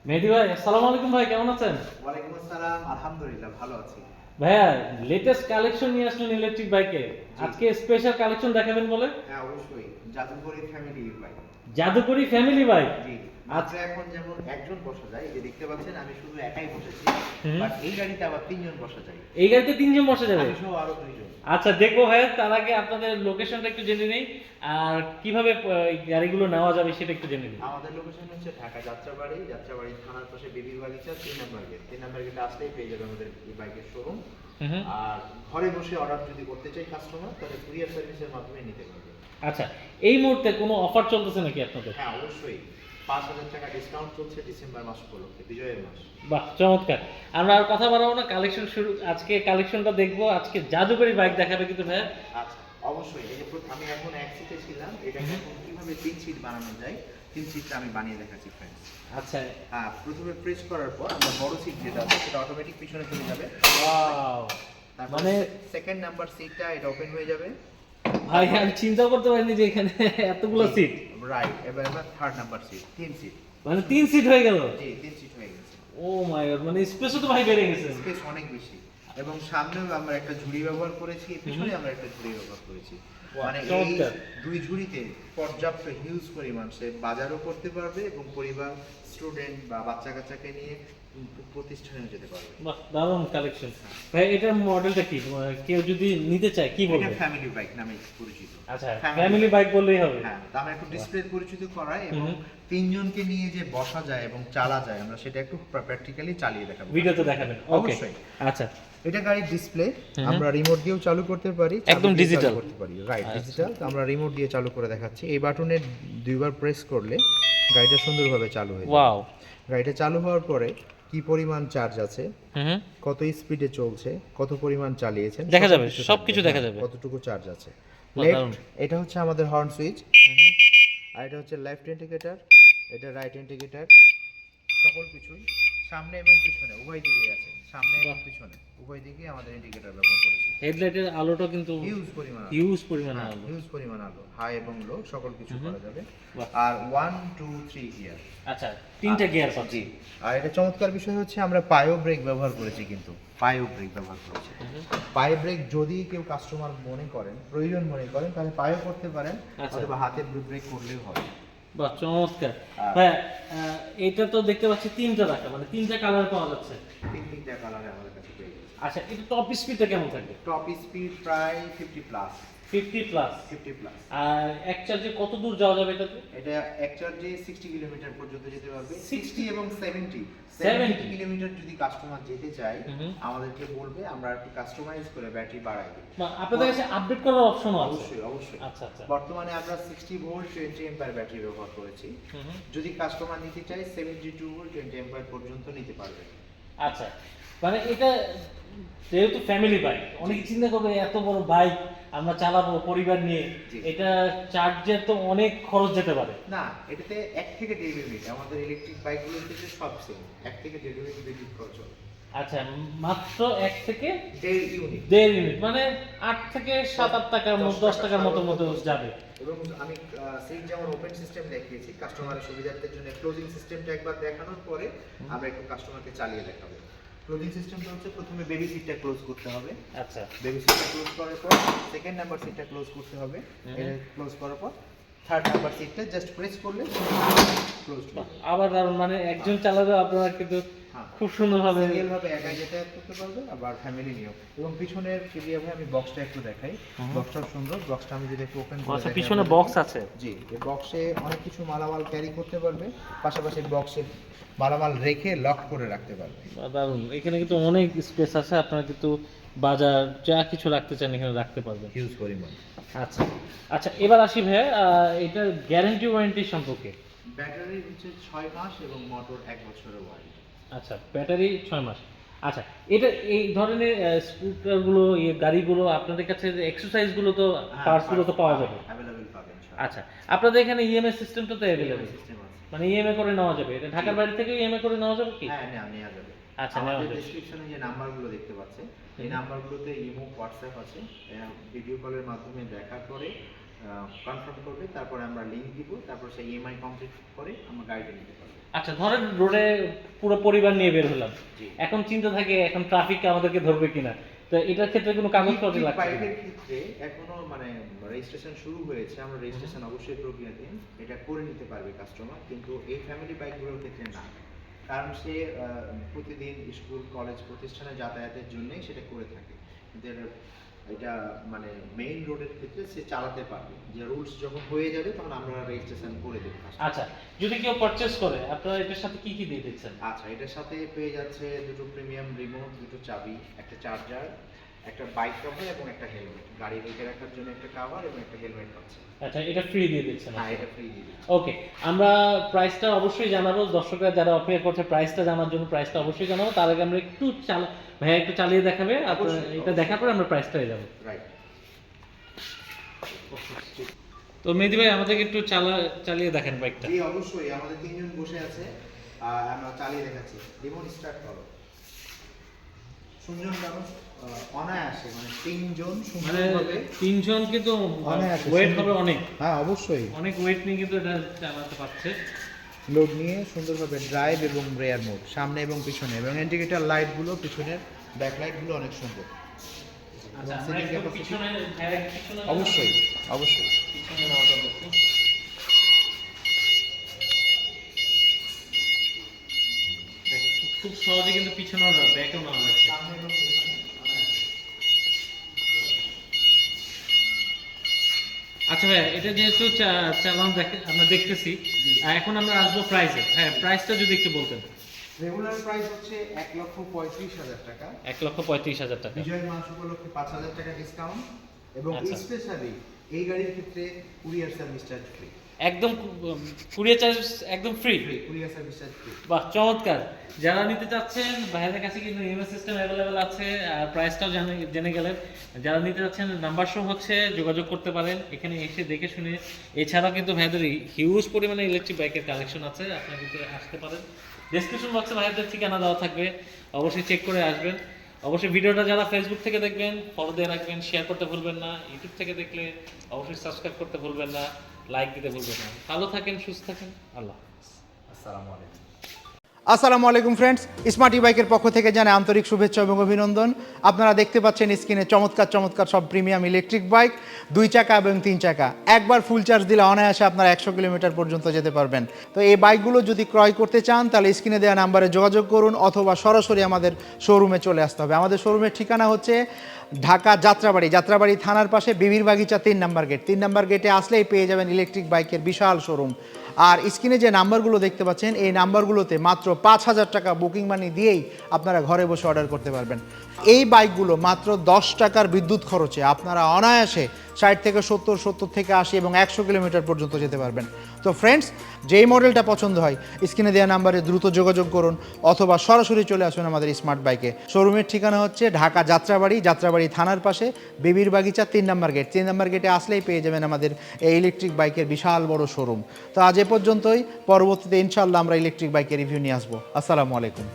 মেহেদি ভাই, আসসালামু আলাইকুম ভাই, কেমন আছেন? ওয়ালাইকুম আসসালাম, আলহামদুলিল্লাহ ভালো আছি। ভাইয়া, লেটেস্ট কালেকশন নিয়ে আসলেন ইলেকট্রিক বাইকে। জি আজকে স্পেশাল কালেকশন দেখাবেন বলে? হ্যাঁ, অবশ্যই জাদুঘরি ফ্যামিলি বাইক। জাদুকরি ফ্যামিলি বাইক। জি, আচ্ছা। মাত্র এখন যেমন একজন বসা যায়, এই যে দেখতে পাচ্ছেন আমি শুধু একাই বসেছি, হুম। বাট এই গাড়িতে আবার তিনজন বসা যায়। এই গাড়িতে তিনজন বসে যাবে? আমি সহ আরো দুইজন। আচ্ছা, দেখবো ভাইয়া। তার আগে আপনাদের লোকেশনটা একটু জেনে নেই, আর কিভাবে এই গাড়িগুলো নেওয়া যাবে সেটা একটু জেনে নিই। আমাদের লোকেশন হচ্ছে ঢাকা যাত্রাবাড়ি, যাত্রাবাড়ি থানার পাশে বেবি বাগিচা 3 নম্বর গেট। 3 নম্বর গেটে আসলেই পেয়ে যাবে আমাদের এই বাইকের শোরুম। হুম। আর ঘরে বসে অর্ডার যদি করতে চাই কাস্টমার, তাহলে কুরিয়ার সার্ভিসের মাধ্যমে নিতে পারবে। আচ্ছা, এই মুহূর্তে কোনো অফার চলতেছে নাকি আপনাদের? হ্যাঁ, অবশ্যই 5,000 টাকা ডিসকাউন্ট চলছে ডিসেম্বর মাস উপলক্ষে, বিজয়ের মাস। বাহ, চমৎকার। আমরা আর কথা বাড়াবো না, কালেকশন শুরু। আজকে কালেকশনটা দেখবো। আজকে জাদুকরি বাইক দেখাবে কিন্তু ভাইয়া। আচ্ছা, অবশ্যই। এই যে আমি এখন এক সিটে ছিলাম, এটাকে এখন কিভাবে 3 সিট বানানো যায়, 3 সিটটা আমি বানিয়ে দেখাচ্ছি ফ্রেন্ডস। আচ্ছা। হ্যাঁ, প্রথমে প্রেস করার পর আমরা বড় সিট যেটা আছে সেটা অটোমেটিক পিছনে চলে যাবে। ওয়াও, তারপর মানে সেকেন্ড নাম্বার সিটটা এটা ওপেন হয়ে যাবে। ভাই, আমি চিন্তা করতে পারিনি যে এখানে এতগুলো সিট। রাইট, এবার আমরা থার্ড নাম্বার সিট, 3 সিট। মানে 3 সিট হয়ে গেল। জি, 3 সিট হয়ে গেছে। ও মাই গড, মানে স্পেসও তো ভাই বেড়ে গেছে। স্পেস অনেক বেশি, এবং সামনেও আমরা একটা ঝুড়ি ব্যবহার করেছি, পিছনে আমরা একটা ঝুড়ি ব্যবহার করেছি। মানে এই চমৎকার। দুই ঝুড়িতে পর্যাপ্ত হিউজ পরিমাণ সে বাজারও করতে পারবে এবং পরিবার, স্টুডেন্ট বা বাচ্চা কাচ্চাকে নিয়ে প্রতিষ্ঠানেও যেতে পারবে। বাহ, দারুণ কালেকশন। ভাই, এটার মডেলটা কি? কেউ যদি নিতে চায় কি এটা বলবে? ফ্যামিলি বাইক নামে পরিচিত। আচ্ছা, ফ্যামিলি বাইক বললেই হবে। হ্যাঁ, তা আমরা একটু ডিসপ্লে পরিচিত করাই এবং হুম। তিনজনকে নিয়ে যে বসা যায় এবং চালা যায়, আমরা সেটা একটু প্র্যাকটিক্যালি চালিয়ে দেখাবো। ভিডিওতে দেখাবেন। ওকে। অবশ্যই। আচ্ছা। এটা গাড়ির ডিসপ্লে, হুম। আমরা রিমোট দিয়েও চালু করতে পারি, একদম চাবি দিয়েও digital। চালু করতে পারি। রাইট, আচ্ছা। ডিজিটাল। আমরা রিমোট দিয়ে চালু করে দেখাচ্ছি। এই বাটনে দুইবার প্রেস করলে গাড়িটা সুন্দরভাবে চালু হয়ে যাবে। ওয়াও। গাড়িটা চালু হওয়ার পরে কি পরিমাণ চার্জ আছে, হুম। কত স্পিডে চলছে, কত পরিমাণ চালিয়েছেন দেখা যাবে, সবকিছু সবকিছু থাকবে। দেখা হ্যাঁ, যাবে। কতটুকু চার্জ আছে। বাহ, দারুণ। লেফট, এটা হচ্ছে আমাদের হর্ন সুইচ, হুম। আর এটা হচ্ছে লেফট ইন্ডিকেটর, এটা রাইট ইন্ডিকেটর। সকল কিছুই সামনে এবং পিছনে উভয় দিকেই আছে, সামনে এবং বাহ। পিছনে উভয় দিকেই আমাদের ইন্ডিকেটর ব্যবহার করেছি। হেডলাইটের আলোটা কিন্তু হিউজ পরিমাণ আলো। হিউজ পরিমাণে হ্যাঁ, আলো। হিউজ পরিমাণ আলো, হাই এবং লো সকল কিছু হুম। করা যাবে। বাহ। আর 1 2 3 গিয়ার। আচ্ছা, 3টা গিয়ার পাচ্ছি। জি। আর এটা চমৎকার বিষয় হচ্ছে আমরা পায়ো ব্রেক ব্যবহার করেছি, কিন্তু পায়ো ব্রেক ব্যবহার করেছি। পায়ে ব্রেক যদি কেউ কাস্টমার মনে করেন, প্রয়োজন মনে করেন, তাহলে পায়ও করতে পারেন, আচ্ছা। অথবা হাতে ব্রেক করলেও হবে। বাহ, চমৎকার। আর- ভাই, এটা তো দেখতে পাচ্ছি 3টা রাখা, মানে 3টা কালার পাওয়া যাচ্ছে। তিনটা কালারে আমাদের কাছে পেয়ে গেছে। আচ্ছা, এটা টপ স্পিডটা কেমন থাকবে? টপ স্পিড প্রায় 50 প্লাস। 50 প্লাস। 50 প্লাস। আর এক চার্জে কত দূর যাওয়া যাবে এটাতে? এটা এক চার্জে 60 কিলোমিটার পর্যন্ত যেতে পারবে। 60 60 এবং 70 70 কিলোমিটার যদি কাস্টমার যেতে চায়, হুম। আমাদেরকে বলবে, আমরা একটু কাস্টমাইজ করে ব্যাটারি বাড়াই দেব। বা আপনাদের কাছে আপডেট করার অপশনও আছে? অবশ্যই, অবশ্যই। আচ্ছা, আচ্ছা। বর্তমানে আমরা 60 ভোল্ট 20 এম্পায়ার ব্যাটারি ব্যবহার করেছি। হুম। যদি কাস্টমার নিতে চায় 72 ভোল্ট 20 এম্পায়ার পর্যন্ত নিতে পারবে। আচ্ছা, মানে এটা যেহেতু ফ্যামিলি বাইক, অনেকে চিন্তা করবে এত বড় বাইক আমরা চালাবো পরিবার নিয়ে, জি। এটা চার্জের তো অনেক খরচ যেতে পারে। না, এটাতে 1 থেকে 1.5 ইউনিট, আমাদের ইলেকট্রিক বাইকগুলোতে সব সেম 1 থেকে 1.5 ইউনিট বিদ্যুৎ খরচ হয়। আচ্ছা, মাত্র 1 থেকে 1.5 ইউনিট। 1.5 ইউনিট, মানে 8 থেকে 7-8 টাকার মতো, 10 টাকার মতো যাবে। এবং আমি সিট যেমন ওপেন সিস্টেম দেখিয়েছি, কাস্টমারের সুবিধার্থের জন্য ক্লোজিং সিস্টেমটা একবার দেখানোর পরে আমরা একটু কাস্টমারকে চালিয়ে দেখাবো। ক্লোজিং সিস্টেমটা হচ্ছে প্রথমে বেবি সিটটা ক্লোজ করতে হবে। আচ্ছা। বেবি সিটটা ক্লোজ করার পর সেকেন্ড নাম্বার সিটটা ক্লোজ করতে হবে। এটা ক্লোজ করার পর থার্ড নাম্বার সিটটা জাস্ট প্রেস করলে ক্লোজ বাহ, হবে। আবার দারুণ, মানে একজন চালাবে আপনারা কিন্তু হ্যাঁ, খুব সুন্দরভাবে। সিঙ্গেল ভাবে একাই যাতায়াত করতে পারবে, আবার ফ্যামিলি নিয়েও। এবং পিছনের ক্লিয়ার ভাবে আমি বক্সটা একটু দেখাই। বক্সটাও সুন্দর। বক্সটা আমি যদি একটু ওপেন করে আচ্ছা, দেখাই পিছনে আপনাদেরকে। বক্স আছে? জি, এই বক্সে অনেক কিছু মালামাল ক্যারি করতে পারবে, পাশাপাশি বক্সে মালামাল রেখে লক করে রাখতে পারবে। বাহ, দারুণ। এখানে কিন্তু অনেক স্পেস আছে, আপনারা কিন্তু বাজার যা কিছু রাখতে চান এখানে রাখতে পারবেন। হিউজ পরিমাণ। আচ্ছা। আচ্ছা, এবার আসি ভাই, এটার গ্যারান্টি ওয়ারেন্টি সম্পর্কে। ব্যাটারি হচ্ছে 6 মাস এবং মোটর 1 বছরের ওয়ারেন্টি। আচ্ছা, ব্যাটারি 6 মাস। আচ্ছা, এটা এই ধরনের স্কুটারগুলো, গাড়িগুলো আপনাদের কাছে এক্সারসাইজগুলো তো, পার্টসগুলো তো পাওয়া যাবে? অ্যাভেলেবল পাবেন ইনশাআল্লাহ। আচ্ছা, আপনাদের এখানে ইএমআই সিস্টেমটা তো অ্যাভেলেবল? সিস্টেম আছে। মানে ইএমআই করে নেওয়া যাবে? এটা ঢাকার বাইরে থেকে ইএমআই করে নেওয়া যাবে কি? হ্যাঁ, নেওয়া যাবে। আচ্ছা, নেওয়া আমাদের যাবে। ডেসক্রিপশনে যে নাম্বারগুলো দেখতে পাচ্ছেন, এই নাম্বারগুলোতে ইমো, হোয়াটসঅ্যাপ আছে। ভিডিও কলের মাধ্যমে দেখা করে কনফার্ম করবে, তারপরে আমরা লিঙ্ক দিব, তারপর সেই ইএমআই কমপ্লিট করে আমরা গাড়িটা নিতে পারবো। আচ্ছা, ধরেন রোডে পুরো পরিবার নিয়ে বের হলাম, জি। এখন চিন্তা থাকে এখন ট্রাফিক আমাদেরকে ধরবে কিনা, তো এটার ক্ষেত্রে কোনো কাগজপত্র ইলেকট্রিক লাগছে বাইকের না? ক্ষেত্রে এখনো মানে রেজিস্ট্রেশন শুরু হয়েছে, আমরা রেজিস্ট্রেশন অবশ্যই প্রক্রিয়াধীন, এটা করে নিতে পারবে কাস্টমার, কিন্তু এই ফ্যামিলি বাইকগুলোর ক্ষেত্রে না, কারণ সে প্রতিদিন স্কুল কলেজ প্রতিষ্ঠানে যাতায়াতের জন্যই সেটা করে থাকে, কিন্তু এটা মানে মেইন রোডের ক্ষেত্রে সে চালাতে পারবে, যে রুলস যখন হয়ে যাবে তখন আমরা রেজিস্ট্রেশন করে দেবো। আচ্ছা, যদি কেউ পারচেজ করে আপনারা এটার সাথে কি কি দিয়ে দিচ্ছেন? আচ্ছা, এটার সাথে পেয়ে যাচ্ছে দুটো প্রিমিয়াম রিমোট, দুটো চাবি, একটা চার্জার, একটা বাইক কভার এবং একটা হেলমেট, গাড়ি রেখে রাখার জন্য একটা কভার এবং একটা হেলমেট পাচ্ছে। আচ্ছা, এটা ফ্রি দিয়ে দিচ্ছেন? হ্যাঁ, এটা ফ্রি দিয়ে দিচ্ছি। ওকে, আমরা প্রাইসটা অবশ্যই জানাবো, দর্শকরা যারা অপেক্ষা করছে প্রাইসটা জানার জন্য প্রাইসটা অবশ্যই জানাবো। তার আগে আমরা একটু ভাইয়া একটু চালিয়ে দেখাবে, আপনার এটা দেখার পরে আমরা প্রাইসটা হয়ে যাবো। রাইট। তো মেহেদী ভাই আমাদেরকে একটু চালিয়ে দেখেন বাইকটা। জি অবশ্যই, আমাদের তিনজন বসে আছে, আমরা চালিয়ে দেখাচ্ছি। রিমোট স্টার্ট করো। শুনজন কেমন অনায়াসে, মানে তিনজন মানে সুন্দরভাবে, তিনজন কিন্তু অনায়াসে ওয়েট হবে অনেক, হ্যাঁ অবশ্যই অনেক ওয়েট নিয়ে কিন্তু এটা চালাতে পারছে। লোড নিয়ে সুন্দরভাবে ড্রাইভ এবং রেয়ার মোড, সামনে এবং পিছনে, এবং ইন্ডিকেটর লাইটগুলো, পিছনের ব্যাক লাইটগুলো অনেক সুন্দর। আচ্ছা, এবং আমরা সিটিং একটু ক্যাপাসিটি পিছনে অবশ্যই অবশ্যই। পিছনে নামাটা দেখি। দেখেন, খুব সহজে কিন্তু পিছনেও না ব্যাকেও নামা যাচ্ছে। সামনে এবং পিছনে অনায়াসে। আচ্ছা ভাই, এটা যেহেতু চালান আমরা দেখতেছি, এখন আমরা আসবো প্রাইসে। হ্যাঁ, প্রাইসটা যদি একটু বলতেন। রেগুলার প্রাইস হচ্ছে 1,35,000 টাকা, 1,35,000 টাকা। বিজয় মাস উপলক্ষে 5,000 টাকা ডিসকাউন্ট, এবং আচ্ছা। স্পেশালি এই গাড়ির ক্ষেত্রে কুরিয়ার সার্ভিস চার্জ ফ্রি। একদম কুরিয়ার চার্জ একদম free. Courier service charge free. বাহ, চমৎকার। যারা নিতে চাচ্ছেন, ভাইয়াদের কাছে কিন্তু ইএমআই সিস্টেম অ্যাভেলেবেল আছে, আর প্রাইসটাও জেনে গেলেন। যারা নিতে চাচ্ছেন নাম্বার শো হচ্ছে, যোগাযোগ করতে পারেন এখানে এসে দেখে শুনে। এছাড়াও কিন্তু ভাইয়াদের হিউজ পরিমাণে ইলেকট্রিক বাইকের কালেকশন আছে, আপনারা কিন্তু আসতে পারেন। ডেসক্রিপশন বক্সে ভাইয়াদের ঠিকানা দেওয়া থাকবে, অবশ্যই চেক করে আসবেন। অবশ্যই ভিডিওটা যারা ফেসবুক থেকে দেখবেন ফলো দিয়ে রাখবেন, শেয়ার করতে ভুলবেন না। ইউটিউব থেকে দেখলে অবশ্যই সাবস্ক্রাইব করতে ভুলবেন না, লাইক দিতে ভুলবেন না। ভালো থাকেন, সুস্থ থাকেন, আল্লাহ হাফেজ। আসসালামু আলাইকুম। আসসালামু আলাইকুম ফ্রেন্ডস, স্মার্ট ই বাইকের পক্ষ থেকে জানাই আন্তরিক শুভেচ্ছা এবং অভিনন্দন। আপনারা দেখতে পাচ্ছেন স্ক্রিনে চমৎকার চমৎকার সব প্রিমিয়াম ইলেকট্রিক বাইক, 2 চাকা এবং 3 চাকা। একবার ফুল চার্জ দিলে অনায়াসে আপনারা 100 কিলোমিটার পর্যন্ত যেতে পারবেন। তো এই বাইকগুলো যদি ক্রয় করতে চান তাহলে স্ক্রিনে দেওয়া নাম্বারে যোগাযোগ করুন, অথবা সরাসরি আমাদের শোরুমে চলে আসতে হবে। আমাদের শোরুমের ঠিকানা হচ্ছে ঢাকা যাত্রাবাড়ি থানার পাশে বিবির বাগিচা 3 নাম্বার গেট। 3 নাম্বার গেটে আসলেই পেয়ে যাবেন ইলেকট্রিক বাইকের বিশাল শোরুম। আর স্ক্রিনে যে নাম্বারগুলো দেখতে পাচ্ছেন এই নাম্বারগুলোতে মাত্র 5,000 টাকা বুকিং মানি দিয়েই আপনারা ঘরে বসে অর্ডার করতে পারবেন। এই বাইকগুলো মাত্র 10 টাকার বিদ্যুৎ খরচে আপনারা অনায়াসে 60 থেকে 70 থেকে 80 এবং 100 কিলোমিটার পর্যন্ত যেতে পারবেন। তো ফ্রেন্ডস, যেই মডেলটা পছন্দ হয় স্ক্রিনে দেওয়া নাম্বারে দ্রুত যোগাযোগ করুন, অথবা সরাসরি চলে আসুন আমাদের স্মার্ট বাইকে। শোরুমের ঠিকানা হচ্ছে ঢাকা যাত্রাবাড়ি থানার পাশে বিবির বাগিচা 3 নাম্বার গেট। 3 নাম্বার গেটে আসলেই পেয়ে যাবেন আমাদের এই ইলেকট্রিক বাইকের বিশাল বড় শোরুম। তো আজ এ পর্যন্তই, পরবর্তীতে ইনশাআল্লাহ আমরা ইলেকট্রিক বাইকের রিভিউ নিয়ে আসবো। আসসালামু আলাইকুম।